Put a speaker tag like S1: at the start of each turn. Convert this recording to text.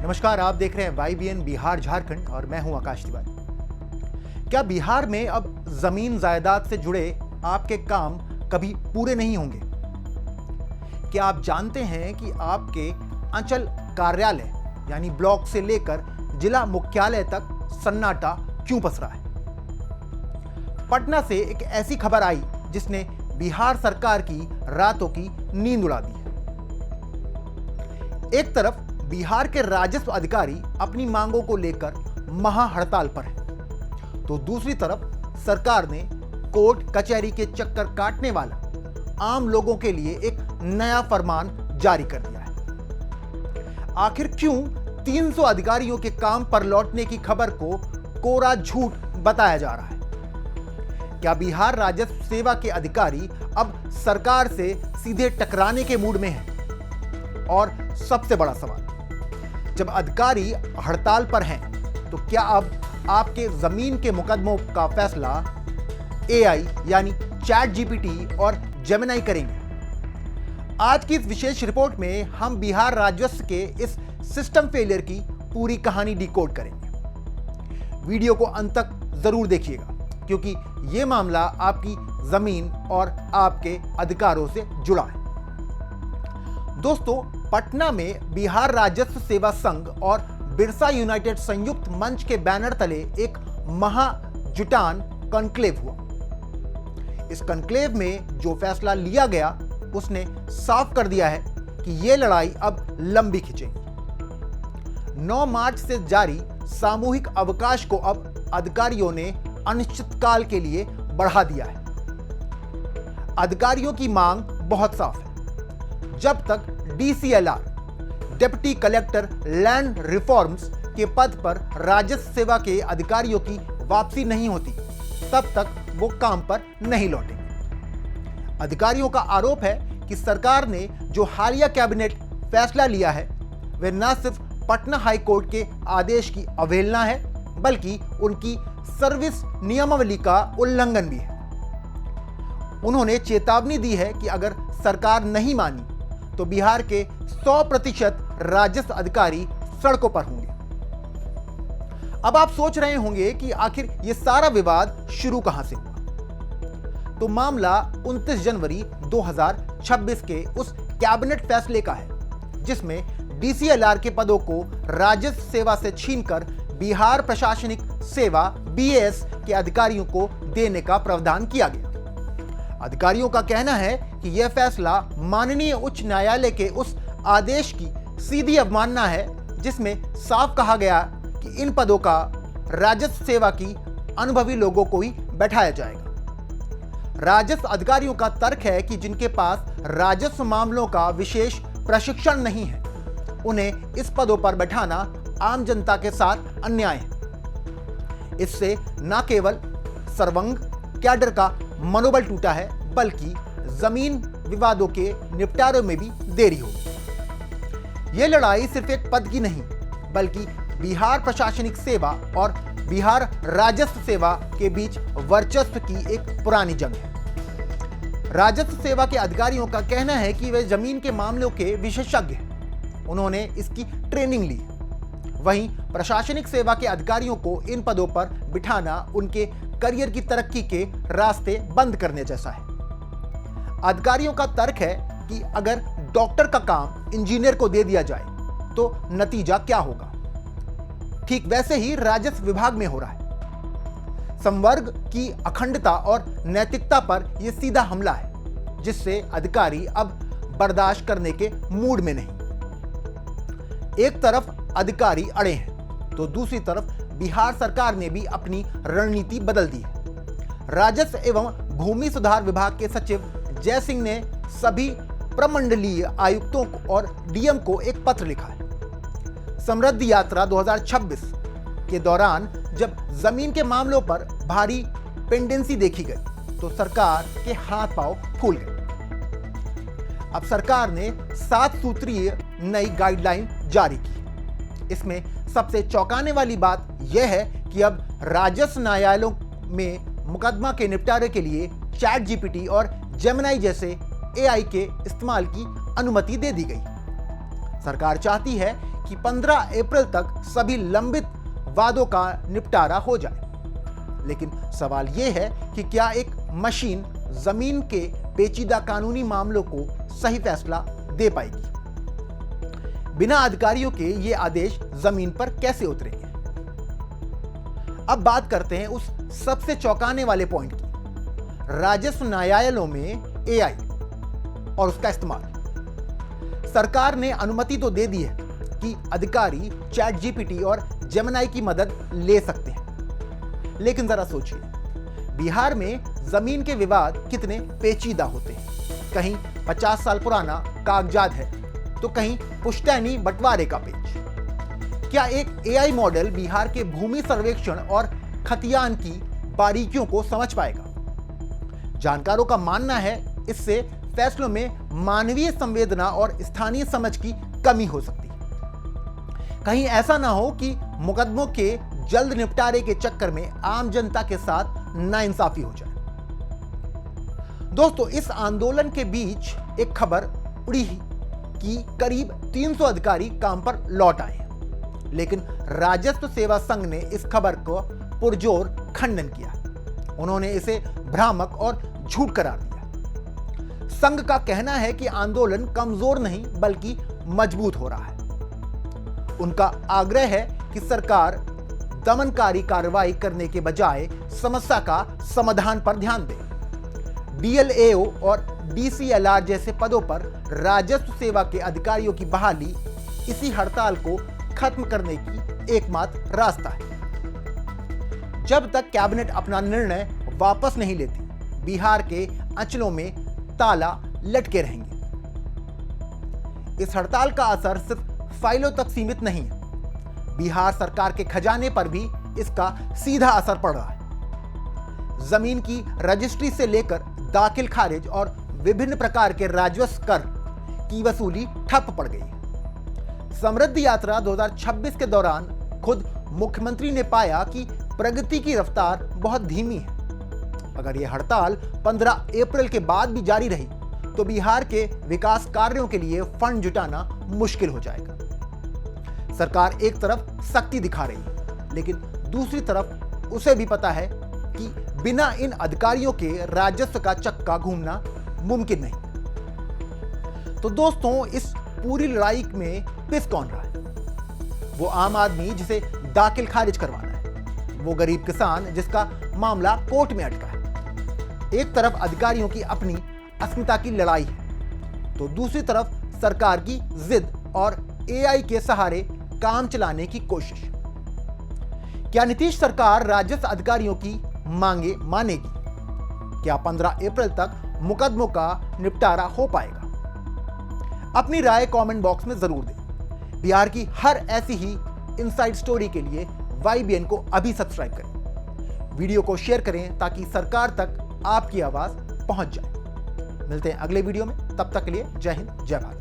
S1: नमस्कार, आप देख रहे हैं YBN बिहार झारखंड और मैं हूं आकाश तिवारी। क्या बिहार में अब जमीन जायदाद से जुड़े आपके काम कभी पूरे नहीं होंगे? क्या आप जानते हैं कि आपके अंचल कार्यालय यानी ब्लॉक से लेकर जिला मुख्यालय तक सन्नाटा क्यों पसरा है? पटना से एक ऐसी खबर आई जिसने बिहार सरकार की रातों की नींद उड़ा दी है। एक तरफ बिहार के राजस्व अधिकारी अपनी मांगों को लेकर महा हड़ताल पर हैं, तो दूसरी तरफ सरकार ने कोर्ट कचहरी के चक्कर काटने वाला आम लोगों के लिए एक नया फरमान जारी कर दिया है। आखिर क्यों 300 अधिकारियों के काम पर लौटने की खबर को कोरा झूठ बताया जा रहा है? क्या बिहार राजस्व सेवा के अधिकारी अब सरकार से सीधे टकराने के मूड में हैं? और सबसे बड़ा सवाल, जब अधिकारी हड़ताल पर हैं तो क्या अब आपके जमीन के मुकदमों का फैसला AI यानी चैट GPT और जेमिनी करेंगे? आज की इस विशेष रिपोर्ट में हम बिहार राजस्व के इस सिस्टम फेलियर की पूरी कहानी डिकोड करेंगे। वीडियो को अंत तक जरूर देखिएगा क्योंकि यह मामला आपकी जमीन और आपके अधिकारों से जुड़ा है। दोस्तों, पटना में बिहार राजस्व सेवा संघ और बिरसा यूनाइटेड संयुक्त मंच के बैनर तले एक महाजुटान कॉन्क्लेव हुआ। इस कॉन्क्लेव में जो फैसला लिया गया उसने साफ कर दिया है कि यह लड़ाई अब लंबी खिंचेगी। 9 मार्च से जारी सामूहिक अवकाश को अब अधिकारियों ने अनिश्चितकाल के लिए बढ़ा दिया है। अधिकारियों की मांग बहुत साफ है। जब तक DCLR deputy collector land reforms के पद पर राजस्व सेवा के अधिकारियों की वापसी नहीं होती, तब तक वो काम पर नहीं लौटेंगे। अधिकारियों का आरोप है कि सरकार ने जो हालिया कैबिनेट फैसला लिया है वह न सिर्फ पटना हाई कोर्ट के आदेश की अवहेलना है बल्कि उनकी सर्विस नियमावली का उल्लंघन भी है। उन्होंने चेतावनी दी है कि अगर सरकार नहीं मानी तो बिहार के 100% राजस्व अधिकारी सड़कों पर होंगे। अब आप सोच रहे होंगे कि आखिर यह सारा विवाद शुरू कहां से हुआ? तो मामला 29 जनवरी 2026 के उस कैबिनेट फैसले का है जिसमें DCLR के पदों को राजस्व सेवा से छीनकर बिहार प्रशासनिक सेवा BAS के अधिकारियों को देने का प्रावधान किया गया। अधिकारियों का कहना है कि यह फैसला माननीय उच्च न्यायालय के उस आदेश की सीधी अवमानना है जिसमें साफ कहा गया कि इन पदों का राजस्व सेवा की अनुभवी लोगों को ही बैठाया जाएगा। राजस्व अधिकारियों का तर्क है कि जिनके पास राजस्व मामलों का विशेष प्रशिक्षण नहीं है उन्हें इस पदों पर बैठाना आम जनता के साथ अन्याय है। इससे न केवल सर्वंग कैडर का मनोबल टूटा है बल्कि जमीन विवादों के निपटारे में भी देरी होगी। यह लड़ाई सिर्फ एक पद की नहीं बल्कि बिहार प्रशासनिक सेवा और बिहार राजस्व सेवा के बीच वर्चस्व की एक पुरानी जंग है। राजस्व सेवा के अधिकारियों का कहना है कि वे जमीन के मामलों के विशेषज्ञ हैं, उन्होंने इसकी ट्रेनिंग ली। वहीं प्रशासनिक सेवा के अधिकारियों को इन पदों पर बिठाना उनके करियर की तरक्की के रास्ते बंद करने जैसा है। अधिकारियों का तर्क है कि अगर डॉक्टर का काम इंजीनियर को दे दिया जाए तो नतीजा क्या होगा? ठीक वैसे ही राजस्व विभाग में हो रहा है। संवर्ग की अखंडता और नैतिकता पर यह सीधा हमला है जिससे अधिकारी अब बर्दाश्त करने के मूड में नहीं। एक तरफ अधिकारी अड़े हैं तो दूसरी तरफ बिहार सरकार ने भी अपनी रणनीति बदल दी है। राजस्व एवं भूमि सुधार विभाग के सचिव जय सिंह ने सभी प्रमंडलीय आयुक्तों और DM को एक पत्र लिखा है। समृद्धि यात्रा 2026 के दौरान जब जमीन के मामलों पर भारी पेंडेंसी देखी गई तो सरकार के हाथ पांव फूल गए। अब सरकार ने 7 सूत्रीय नई गाइडलाइन जारी की। इसमें सबसे चौंकाने वाली बात यह है कि अब राजस्व न्यायालयों में मुकदमा के निपटारे के लिए चैट GPT और जेमिनी जैसे AI के इस्तेमाल की अनुमति दे दी गई। सरकार चाहती है कि 15 अप्रैल तक सभी लंबित वादों का निपटारा हो जाए। लेकिन सवाल यह है कि क्या एक मशीन जमीन के पेचीदा कानूनी मामलों को सही फैसला दे पाएगी? बिना अधिकारियों के ये आदेश जमीन पर कैसे उतरेंगे? अब बात करते हैं उस सबसे चौंकाने वाले पॉइंट की, राजस्व न्यायालयों में एआई और उसका इस्तेमाल। सरकार ने अनुमति तो दे दी है कि अधिकारी चैट जीपीटी और जेमिनी की मदद ले सकते हैं, लेकिन जरा सोचिए, बिहार में जमीन के विवाद कितने पेचीदा होते हैं। कहीं 50 साल पुराना कागजात है तो कहीं पुश्तैनी बंटवारे का पेच। क्या एक एआई मॉडल बिहार के भूमि सर्वेक्षण और खतियान की बारीकियों को समझ पाएगा? जानकारों का मानना है इससे फैसलों में मानवीय संवेदना और स्थानीय समझ की कमी हो सकती है। कहीं ऐसा ना हो कि मुकदमों के जल्द निपटारे के चक्कर में आम जनता के साथ नाइंसाफी हो जाए। दोस्तों, इस आंदोलन के बीच एक खबर उड़ी कि करीब 300 अधिकारी काम पर लौट आए हैं, लेकिन राजस्व सेवा संघ ने इस खबर को पुरजोर खंडन किया। उन्होंने इसे भ्रामक और झूठ करार दिया। संघ का कहना है कि आंदोलन कमजोर नहीं बल्कि मजबूत हो रहा है। उनका आग्रह है कि सरकार दमनकारी कार्रवाई करने के बजाय समस्या का समाधान पर ध्यान दे। डीएलएओ और डीसीएलआर जैसे पदों पर राजस्व सेवा के अधिकारियों की बहाली इसी हड़ताल को खत्म करने की एकमात्र रास्ता है। जब तक कैबिनेट अपना निर्णय वापस नहीं लेती, बिहार के अंचलों में ताला लटके रहेंगे। इस हड़ताल का असर सिर्फ फाइलों तक सीमित नहीं है, बिहार सरकार के खजाने पर भी इसका सीधा असर पड़ रहा है। जमीन की रजिस्ट्री से लेकर दाखिल खारिज और विभिन्न प्रकार के राजस्व कर की वसूली ठप पड़ गई। समृद्धि यात्रा 2026 के दौरान खुद मुख्यमंत्री ने पाया कि प्रगति की रफ्तार बहुत धीमी है। अगर यह हड़ताल 15 अप्रैल के बाद भी जारी रही तो बिहार के विकास कार्यों के लिए फंड जुटाना मुश्किल हो जाएगा। सरकार एक तरफ सख्ती दिखा रही है, लेकिन दूसरी तरफ उसे भी पता है कि बिना इन अधिकारियों के राजस्व का चक्का घूमना मुमकिन नहीं। तो दोस्तों, इस पूरी लड़ाई में पिस कौन रहा है? वो आम आदमी जिसे दाखिल खारिज करवाना है, वो गरीब किसान जिसका मामला कोर्ट में अटका है। एक तरफ अधिकारियों की अपनी अस्मिता की लड़ाई है, तो दूसरी तरफ सरकार की जिद और एआई के सहारे काम चलाने की कोशिश। क्या नीतीश सरकार राजस्व अधिकारियों की मांगे मानेगी? क्या 15 अप्रैल तक मुकदमों का निपटारा हो पाएगा? अपनी राय कमेंट बॉक्स में जरूर दें। बिहार की हर ऐसी ही इनसाइड स्टोरी के लिए YBN को अभी सब्सक्राइब करें, वीडियो को शेयर करें ताकि सरकार तक आपकी आवाज पहुंच जाए। मिलते हैं अगले वीडियो में, तब तक के लिए जय हिंद, जय भारत।